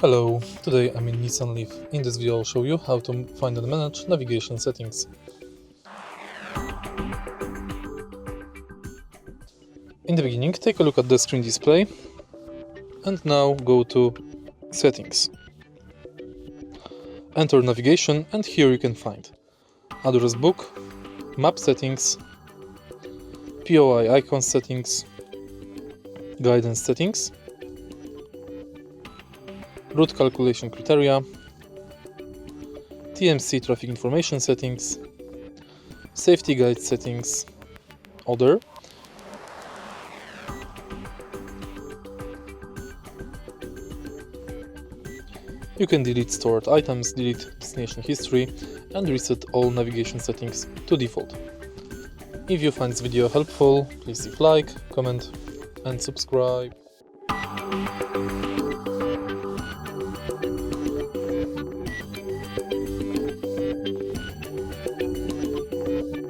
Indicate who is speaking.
Speaker 1: Hello, today I'm in Nissan Leaf. In this video I'll show you how to find and manage navigation settings. In the beginning, take a look at the screen display and now go to Settings. Enter navigation and here you can find address book, map settings, POI icon settings, guidance settings, route calculation criteria, TMC traffic information settings, safety guide settings, other, you can delete stored items, delete destination history and reset all navigation settings to default. If you find this video helpful, please leave like, comment and subscribe.